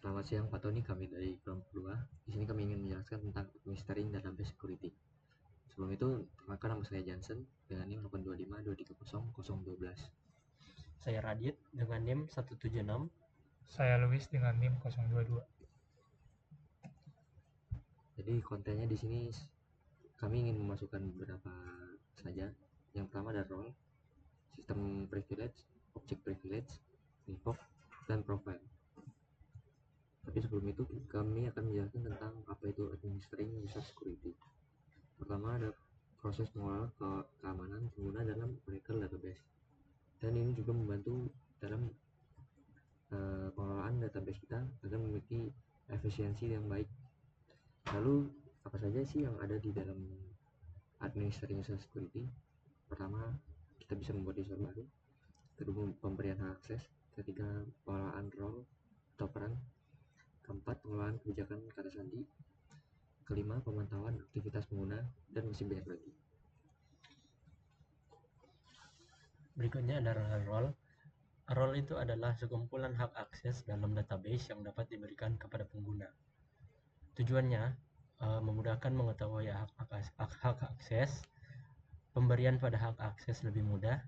Selamat siang Pak Tony, kami dari kelompok 2. Di sini kami ingin menjelaskan tentang administering database security. Sebelum itu, perkenalkan nama saya Johnson dengan NIM 825230012. Saya Radit dengan NIM 176. Saya Luis dengan NIM 022. Jadi kontennya di sini kami ingin memasukkan beberapa saja. Yang pertama ada role, sistem privilege, object privilege, revoke, dan profile. Tapi sebelum itu kami akan menjelaskan tentang apa itu administering user security. Pertama ada proses pengelolaan keamanan pengguna dalam Oracle database, dan ini juga membantu dalam pengelolaan database kita agar memiliki efisiensi yang baik. Lalu apa saja sih yang ada di dalam administering user security? Pertama, kita bisa membuat user baru. Kedua, pemberian hak akses. Ketiga, pengelolaan role atau peran. Keempat, pengelolaan kebijakan kata sandi. Kelima, pemantauan aktivitas pengguna, dan masih banyak lagi. Berikutnya adalah role. Role itu adalah sekumpulan hak akses dalam database yang dapat diberikan kepada pengguna. Tujuannya memudahkan mengetahui hak akses, pemberian pada hak akses lebih mudah,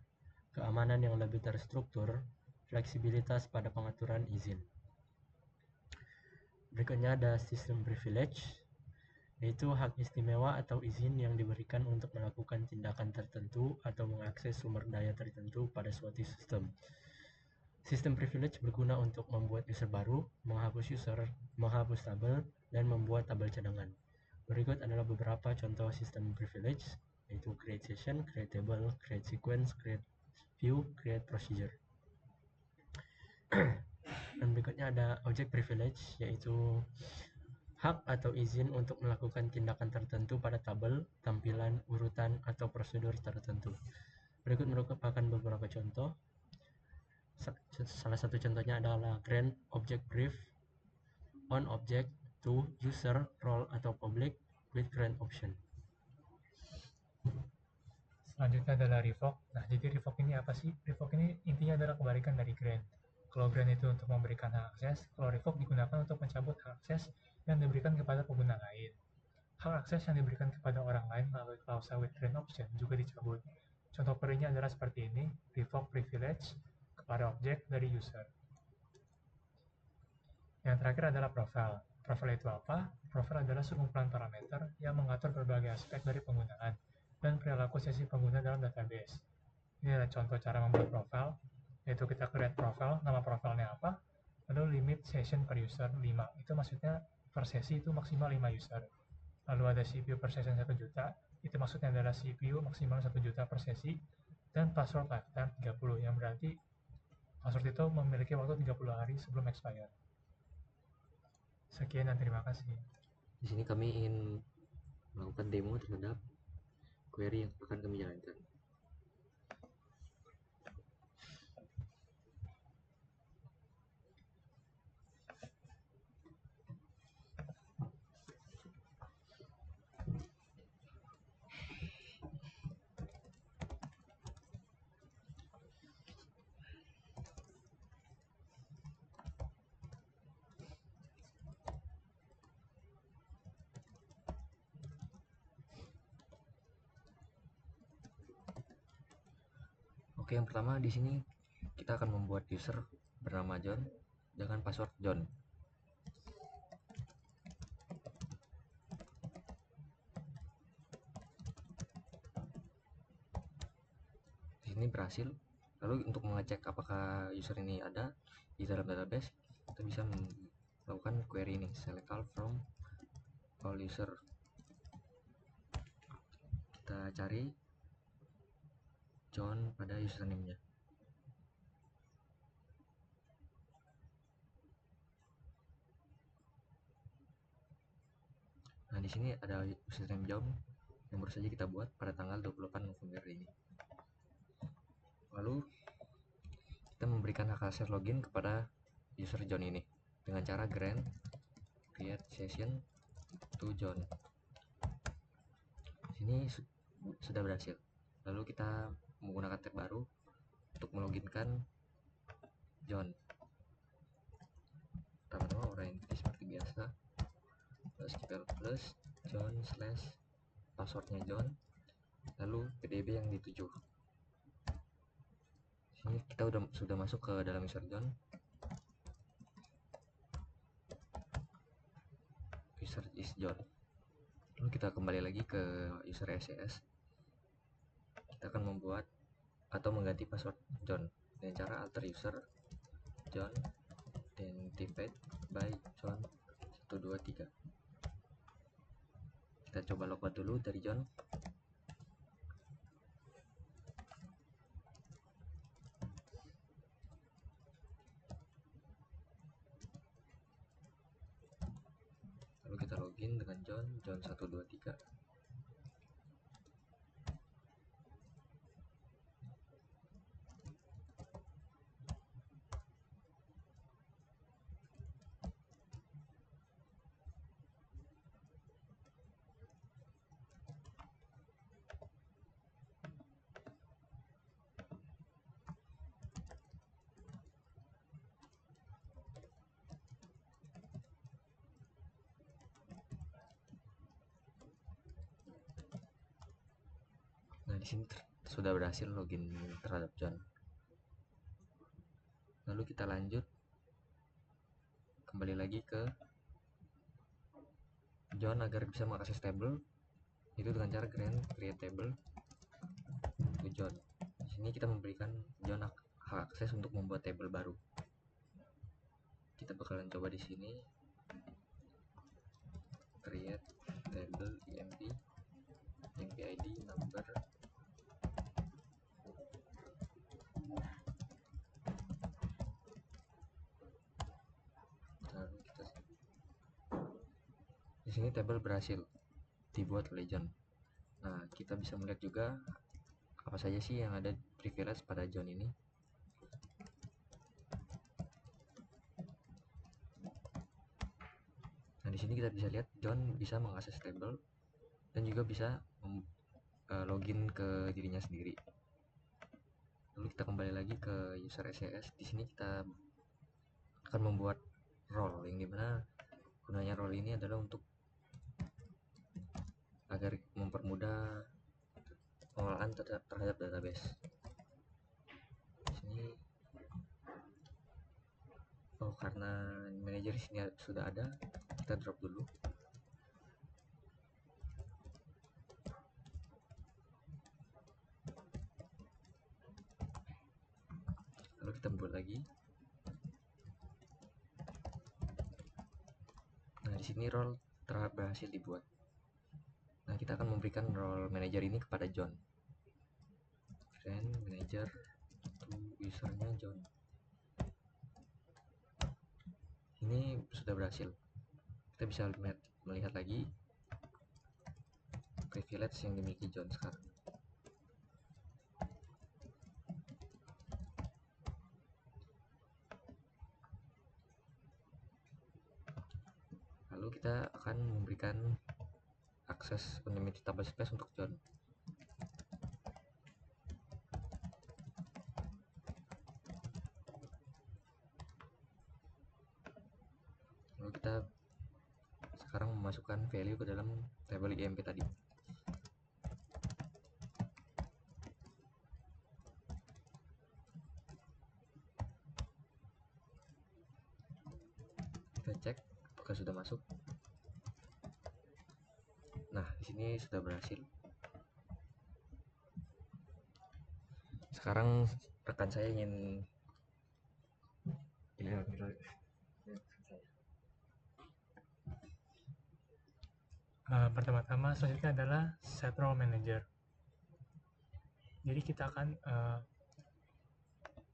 keamanan yang lebih terstruktur, fleksibilitas pada pengaturan izin. Berikutnya ada sistem privilege, yaitu hak istimewa atau izin yang diberikan untuk melakukan tindakan tertentu atau mengakses sumber daya tertentu pada suatu sistem. Sistem privilege berguna untuk membuat user baru, menghapus tabel, dan membuat tabel cadangan. Berikut adalah beberapa contoh sistem privilege, yaitu create session, create table, create sequence, create view, create procedure. Dan berikutnya ada object privilege, yaitu hak atau izin untuk melakukan tindakan tertentu pada tabel, tampilan, urutan, atau prosedur tertentu. Berikut merupakan beberapa contoh. Salah satu contohnya adalah grant object brief on object to user, role, atau public with grant option. Selanjutnya adalah revoke. Nah, jadi revoke ini apa sih? Revoke ini intinya adalah kebalikan dari grant. Kalau grant itu untuk memberikan hak akses, kalau revoke digunakan untuk mencabut hak akses yang diberikan kepada pengguna lain. Hak akses yang diberikan kepada orang lain melalui klausa with grant option juga dicabut. Contoh perinya adalah seperti ini, revoke privilege kepada objek dari user. Yang terakhir adalah profile. Profile itu apa? Profile adalah sekumpulan parameter yang mengatur berbagai aspek dari penggunaan dan perilaku sesi pengguna dalam database. Ini adalah contoh cara membuat profile, yaitu kita create profile, nama profilnya apa, lalu limit session per user 5. Itu maksudnya per sesi itu maksimal 5 user. Lalu ada CPU per session 1 juta, itu maksudnya adalah CPU maksimal 1 juta per sesi, dan password lifetime 30, yang berarti password itu memiliki waktu 30 hari sebelum expire. Sekian dan terima kasih. Di sini kami ingin melakukan demo terhadap query yang akan kami jalankan. Oke, yang pertama di sini kita akan membuat user bernama John dengan password John. Di sini berhasil. Lalu untuk mengecek apakah user ini ada di dalam database, kita bisa melakukan query ini, select all from all user. Kita cari John pada username-nya. Nah, di sini ada username John yang baru saja kita buat pada tanggal 28 November ini. Lalu kita memberikan hak akses login kepada user John ini dengan cara grant create session to John. Sini sudah berhasil. Lalu kita menggunakan tab baru untuk meloginkan John. Pertama-tama orang biasa, SQL plus John slash passwordnya John, lalu PDB yang dituju. Sini kita sudah masuk ke dalam user John. User is John. Lalu kita kembali lagi ke user SES. Kita akan membuat atau mengganti password John dengan cara alter user John identified by John 123. Kita coba logout dulu dari John. Lalu kita login dengan John 123. Nah, di sini sudah berhasil login terhadap John. Lalu kita lanjut kembali lagi ke John agar bisa mengakses table itu dengan cara create table to John. Di sini kita memberikan John hak akses untuk membuat table baru. Kita bakalan coba di sini create table emp id number. Di sini table berhasil dibuat oleh John. Nah, kita bisa melihat juga apa saja sih yang ada privilege pada John ini. Nah, di sini kita bisa lihat John bisa mengakses table dan juga bisa login ke dirinya sendiri. Lalu kita kembali lagi ke user SES. Di sini kita akan membuat role yang dimana gunanya role ini adalah untuk agar mempermudah pengelolaan terhadap database. Di sini karena manajer di sini sudah ada, kita drop dulu. Lalu kita buat lagi. Nah, di sini role berhasil dibuat. Nah, kita akan memberikan role manager ini kepada John. Friend manager to usernya John. Ini sudah berhasil. Kita bisa melihat lagi privilege yang dimiliki John sekarang. Lalu kita akan memberikan akses unlimited table space untuk John. Lalu kita sekarang memasukkan value ke dalam table IMP tadi. Kita cek apakah sudah masuk. Nah, di sini sudah berhasil. Sekarang rekan saya ingin pertama-tama selanjutnya adalah set role manager. Jadi kita akan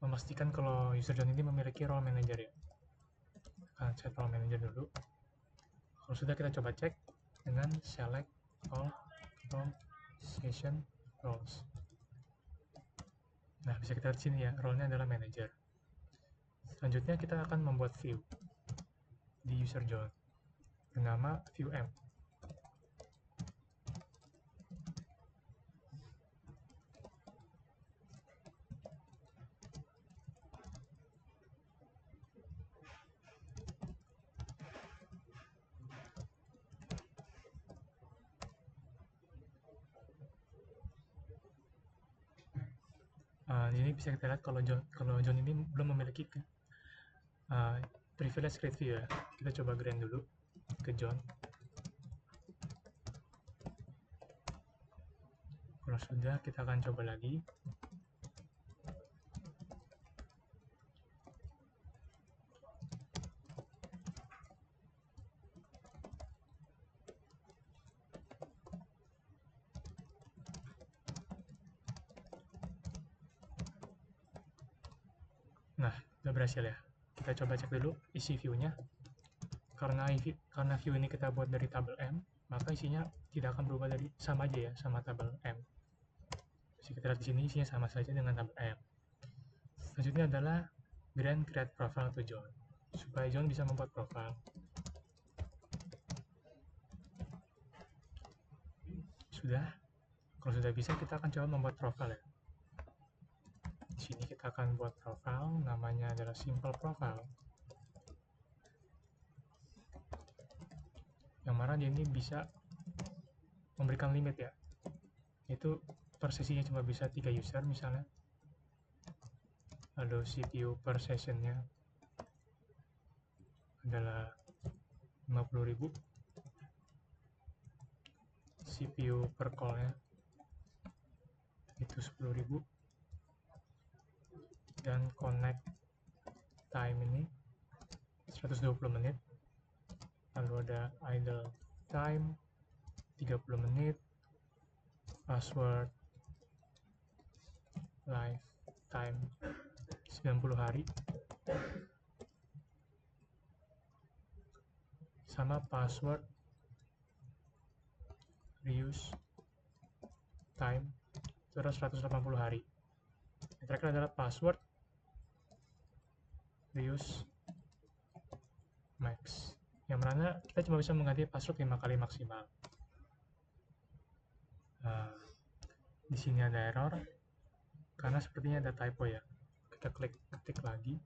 memastikan kalau user John ini memiliki role manager ya. Akan set role manager dulu. Kalau sudah, kita coba cek dengan select all from session roles. Nah, bisa kita lihat sini ya, role-nya adalah manager. Selanjutnya kita akan membuat view di user John bernama view m. Ini bisa kita lihat kalau John ini belum memiliki privilege create view ya. Kita coba grant dulu ke John. Kalau sudah, kita akan coba lagi. Nah, udah berhasil ya. Kita coba cek dulu isi view-nya. Karena view ini kita buat dari tabel M, maka isinya tidak akan berubah dari sama aja ya sama tabel M. Jadi kita lihat di sini isinya sama saja dengan tabel M. Selanjutnya adalah grant create profile to John, supaya John bisa membuat profile. Sudah. Kalau sudah bisa, kita akan coba membuat profile ya. Di sini kita akan buat profile, namanya adalah simple profile. Yang mana dia ini bisa memberikan limit ya. Itu per sesinya cuma bisa 3 user misalnya. Lalu CPU per sessionnya adalah 50.000. CPU per call-nya itu 10.000. Dan connect time ini 120 menit. Lalu ada idle time 30 menit, password lifetime 90 hari, sama password reuse time itu adalah 180 hari. Yang terakhir adalah password reuse max, yang mana kita cuma bisa mengganti password 5 kali maksimal. Di sini ada error karena sepertinya ada typo ya. Kita ketik lagi.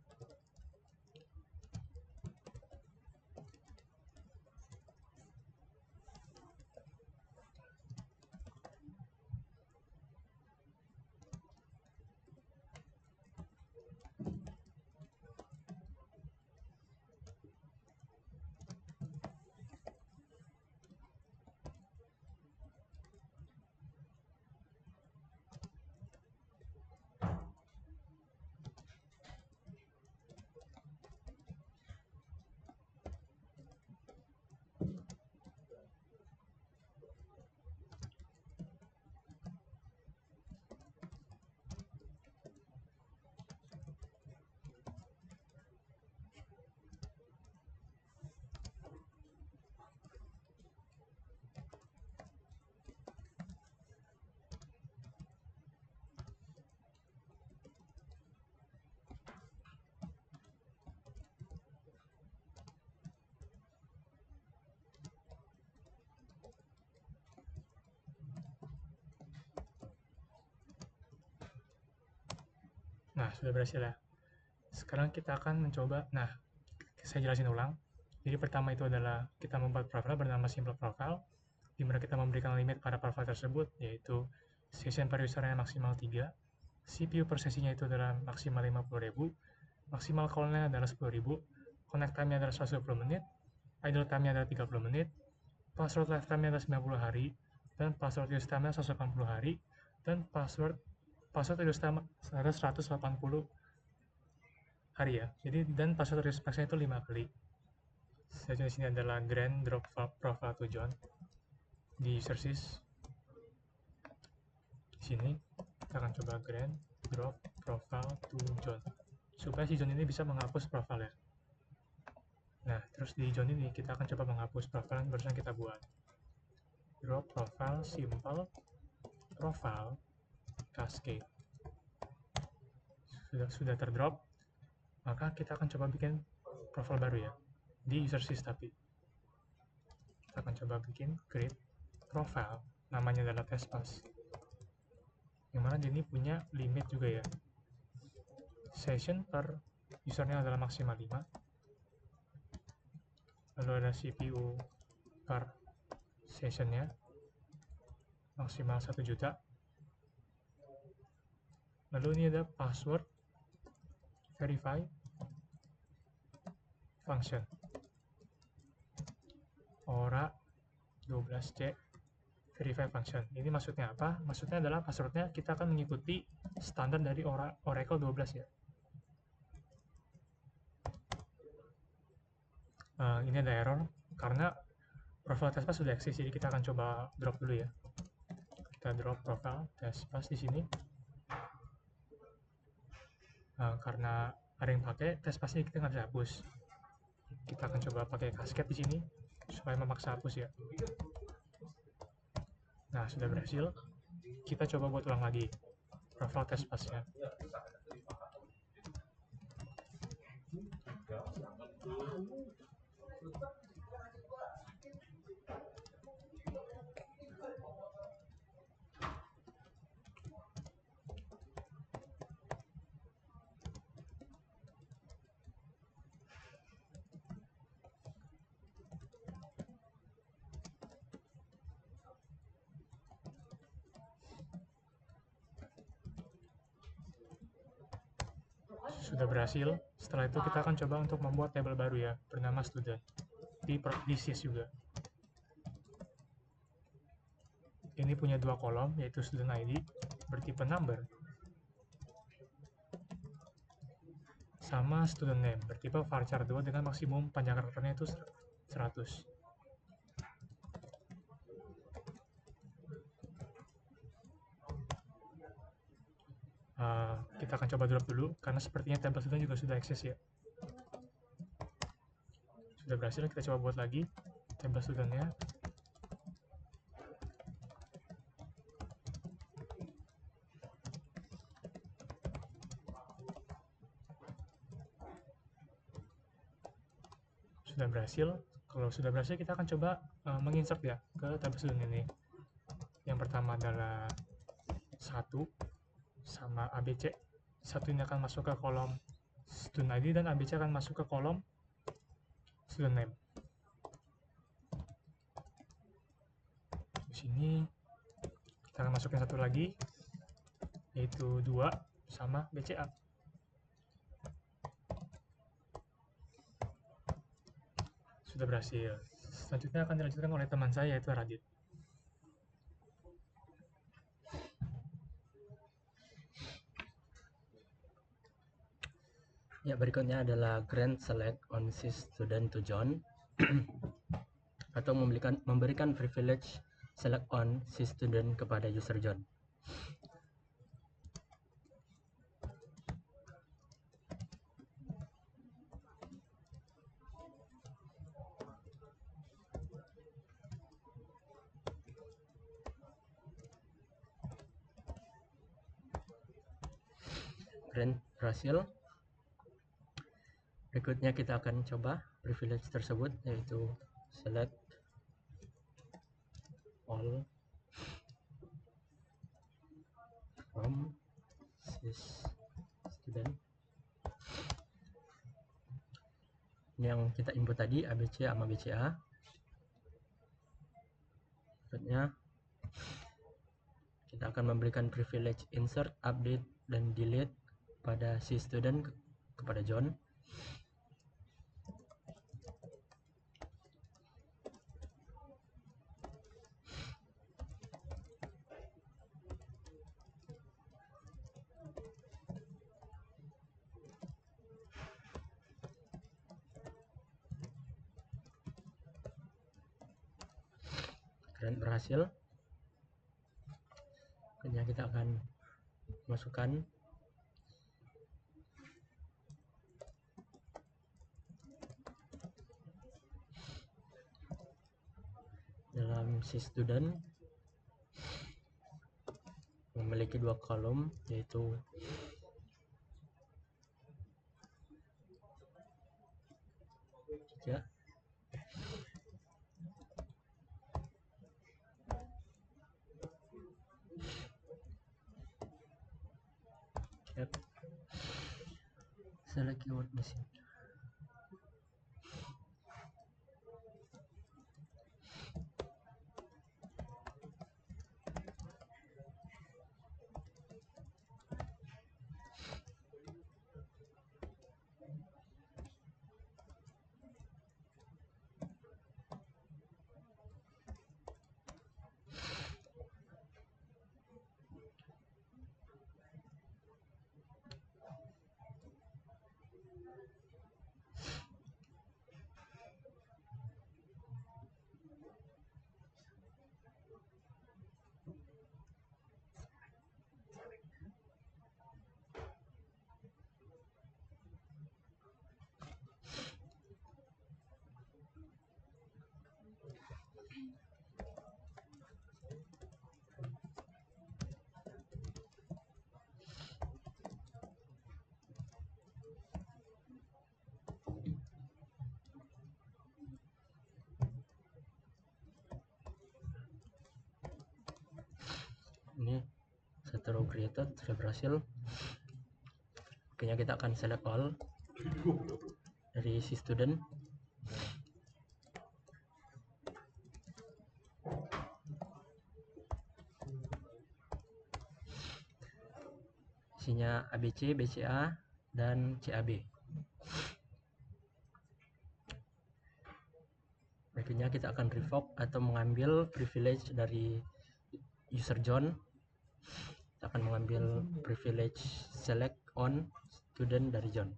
Nah, sudah berhasil ya. Sekarang kita akan mencoba, saya jelasin ulang. Jadi pertama itu adalah kita membuat profile bernama simple profile, di mana kita memberikan limit pada profile tersebut, yaitu session per usernya maksimal 3, CPU per sesinya itu adalah maksimal 50.000, maksimal call-nya adalah 10.000, connect time-nya adalah 120 menit, idle time-nya adalah 30 menit, password lifetime-nya adalah 90 hari, dan password use time-nya 180 hari, dan password use time adalah 180 hari ya. Jadi dan password use max-nya itu 5 kali. Selanjutnya di sini adalah grant drop profile to John di user sys. Di sini kita akan coba grant drop profile to John supaya si John ini bisa menghapus profile ya. Nah, terus di John ini kita akan coba menghapus profile yang barusan kita buat. Drop profile simple profile cascade. Sudah terdrop, maka kita akan coba bikin profile baru ya di user sys. Tapi kita akan coba bikin create profile, namanya adalah test pass, yang mana ini punya limit juga ya. Session per usernya adalah maksimal 5, lalu ada CPU per sessionnya maksimal 1 juta, Lalu ini ada password verify function ora 12c verify function. Ini maksudnya apa? Maksudnya adalah passwordnya kita akan mengikuti standar dari Oracle 12 ya. Ini ada error karena profile testpass sudah eksis, jadi kita akan coba drop dulu ya. Kita drop profile testpass di sini. Karena ada yang pakai testpassnya, kita nggak bisa hapus. Kita akan coba pakai kasket di sini supaya memaksa hapus ya. Nah, sudah berhasil. Kita coba buat ulang lagi profile testpassnya. Sudah berhasil. Setelah itu kita akan coba untuk membuat tabel baru ya, bernama student di SIS juga. Ini punya dua kolom, yaitu student ID bertipe number sama student name bertipe varchar 2 dengan maksimum panjang karakternya itu 100. Kita akan coba drop dulu karena sepertinya tabel student juga sudah eksis ya. Sudah berhasil, kita coba buat lagi tabel studentnya. Sudah berhasil. Kalau sudah berhasil, kita akan coba menginsert ya ke tabel student ini. Yang pertama adalah 1 sama ABC. 1 ini akan masuk ke kolom student ID dan ABC akan masuk ke kolom student name. Di sini kita akan masukkan satu lagi, yaitu 2 sama BCA. Sudah berhasil. Selanjutnya akan dilanjutkan oleh teman saya, yaitu Radit. Ya, berikutnya adalah grant select on sys student to join atau memberikan privilege select on sys student kepada user John. Grant berhasil. Berikutnya kita akan coba privilege tersebut, yaitu select all from sys student. Ini yang kita input tadi, ABC sama BCA. Berikutnya kita akan memberikan privilege insert, update, dan delete pada sys student kepada John. Grant berhasil. Kemudian kita akan masukkan dalam sys student memiliki dua kolom, yaitu tiga select keyword machine. created, sudah berhasil. Akhirnya kita akan select all dari si student. Isinya ABC, BCA, dan CAB. Berikutnya kita akan revoke atau mengambil privilege dari user John. Kita akan mengambil privilege select on student dari John.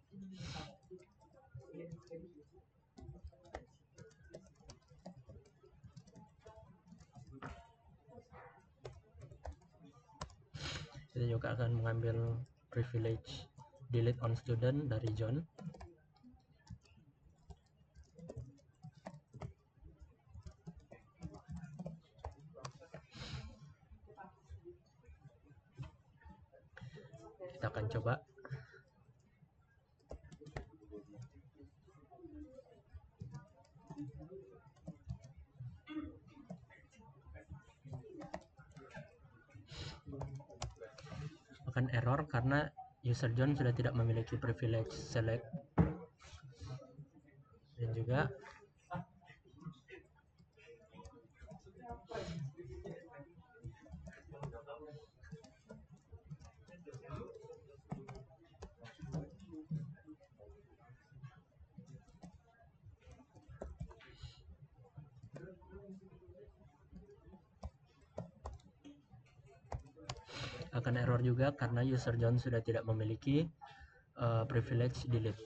Kita juga akan mengambil privilege delete on student dari John. Kita akan coba. Akan error karena user John sudah tidak memiliki privilege select, dan juga akan error juga karena user John sudah tidak memiliki privilege delete.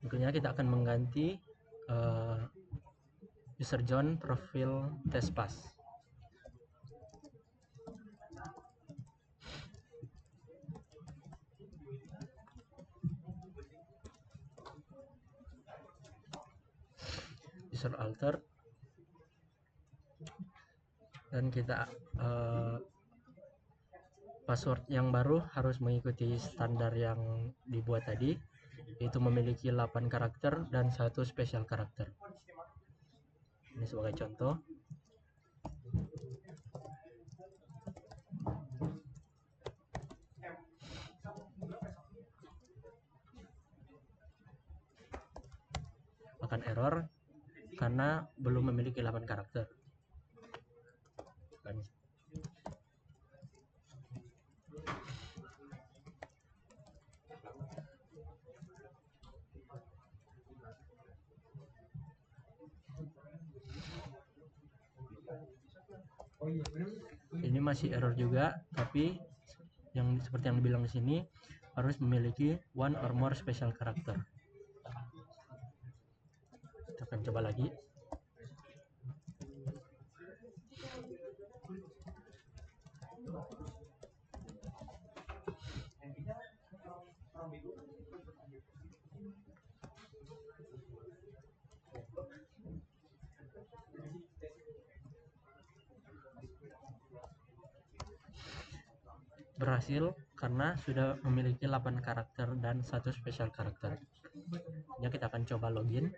Berikutnya kita akan mengganti user John profil test pass. User alter, dan kita password yang baru harus mengikuti standar yang dibuat tadi, yaitu memiliki 8 karakter dan 1 special karakter. Ini sebagai contoh. Akan error karena belum memiliki 8 karakter. Ini masih error juga, tapi yang seperti yang dibilang di sini harus memiliki one or more special character. Kita akan coba lagi. Berhasil karena sudah memiliki 8 karakter dan 1 special karakter. Ya, kita akan coba login.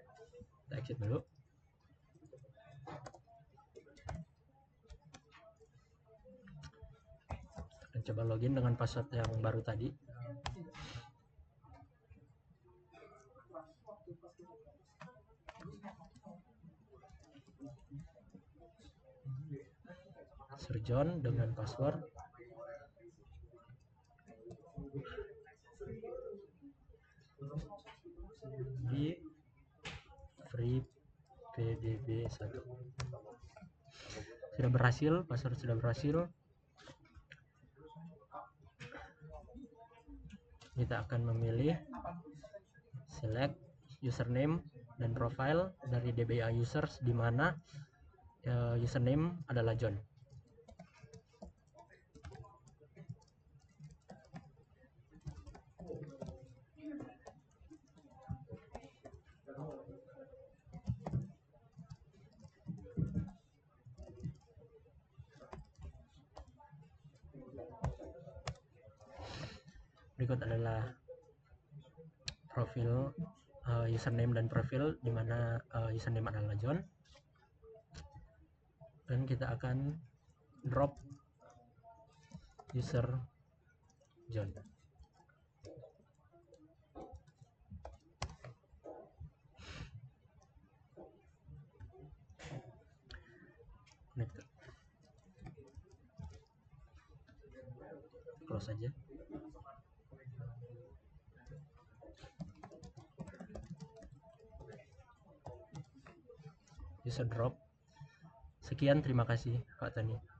Kita exit dulu. Kita akan coba login dengan password yang baru tadi. Sir John dengan password di free pdb1. Sudah berhasil, password sudah berhasil. Kita akan memilih select username dan profile dari DBA users, di mana username adalah John. Berikut adalah profil username dan profil, di mana username adalah John, dan kita akan drop user John. Connected. Close aja. User drop. Sekian, terima kasih Pak Tani.